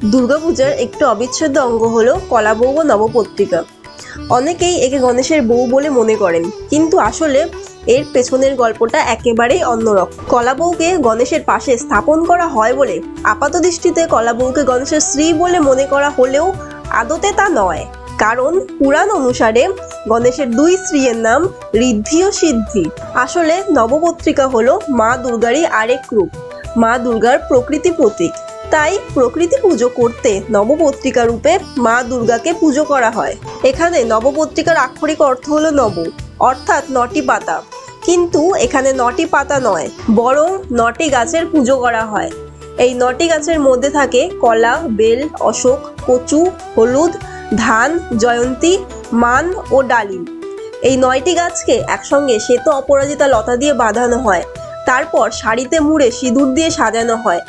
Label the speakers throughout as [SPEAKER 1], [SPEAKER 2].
[SPEAKER 1] দুর্গাপূজার একটু অবিচ্ছেদ্য অঙ্গ হলো কলা বউ ও নবপত্রিকা। অনেকেই একে গণেশের বউ বলে মনে করেন, কিন্তু আসলে এর পেছনের গল্পটা একেবারেই অন্যরকম। কলা বউকে গণেশের পাশে স্থাপন করা হয় বলে আপাত দৃষ্টিতে কলা বউকে গণেশের স্ত্রী বলে মনে করা হলেও আদতে তা নয়। কারণ পুরাণ অনুসারে গণেশের দুই স্ত্রীর নাম ঋদ্ধি ও সিদ্ধি। আসলে নবপত্রিকা হলো মা দুর্গারই আরেক রূপ, মা দুর্গার প্রকৃতি প্রতীক। তাই প্রকৃতি পুজো করতে নবপত্রিকা রূপে মা দুর্গাকে পুজো করা হয়। এখানে নবপত্রিকার আক্ষরিক অর্থ হলো নব, অর্থাৎ 9টি পাতা। কিন্তু এখানে 9টি পাতা নয়, বরং 9টি গাছের পুজো করা হয়। এই 9টি গাছের মধ্যে থাকে কলা, বেল, অশোক, কচু, হলুদ, ধান, জয়ন্তী, মান ও ডালিম। এই 9টি গাছকে একসঙ্গে শ্বেত অপরাজিতা লতা দিয়ে বাঁধানো হয়। তারপর শাড়িতে মুড়ে সিঁদুর দিয়ে সাজানো হয়,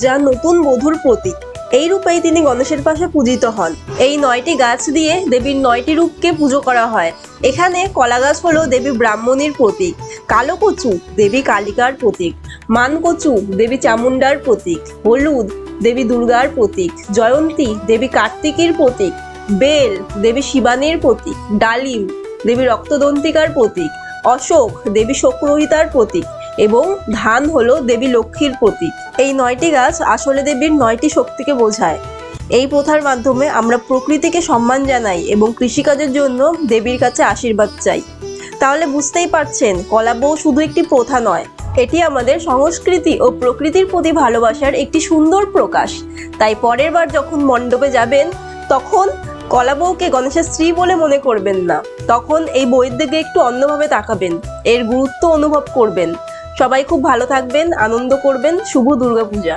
[SPEAKER 1] যা নতুন বধূর প্রতীক। এই রূপেই তিনি গণেশের পাশে পূজিত হন। এই 9টি গাছ দিয়ে দেবীর 9টি রূপকে পুজো করা হয়। এখানে কলা গাছ হলো দেবী ব্রাহ্মণীর প্রতীক, কালো কচু দেবী কালিকার প্রতীক, মান কচু দেবী চামুন্ডার প্রতীক, হলুদ দেবী দুর্গার প্রতীক, জয়ন্তী দেবী কার্তিকীর প্রতীক, বেল দেবী শিবানীর প্রতীক, ডালিম দেবী রক্তদন্তিকার প্রতীক, অশোক দেবী শোকরহিতার প্রতীক এবং ধান হলো দেবী লক্ষ্মীর প্রতীক। এই 9টি গাছ আসলে দেবীর 9টি শক্তিকে বোঝায়। এই প্রথার মাধ্যমে আমরা প্রকৃতিকে সম্মান জানাই এবং কৃষিকাজের জন্য দেবীর কাছে আশীর্বাদ চাই। তাহলে বুঝতেই পারছেন, কলা বউ শুধু একটি প্রথা নয়, এটি আমাদের সংস্কৃতি ও প্রকৃতির প্রতি ভালোবাসার একটি সুন্দর প্রকাশ। তাই পরের বার যখন মণ্ডপে যাবেন, তখন কলা বউকে গণেশের স্ত্রী বলে মনে করবেন না। তখন এই বইয়ের দিকে একটু অন্যভাবে তাকাবেন, এর গুরুত্ব অনুভব করবেন। সবাই খুব ভালো থাকবেন, আনন্দ করবেন। শুভ দুর্গাপূজা।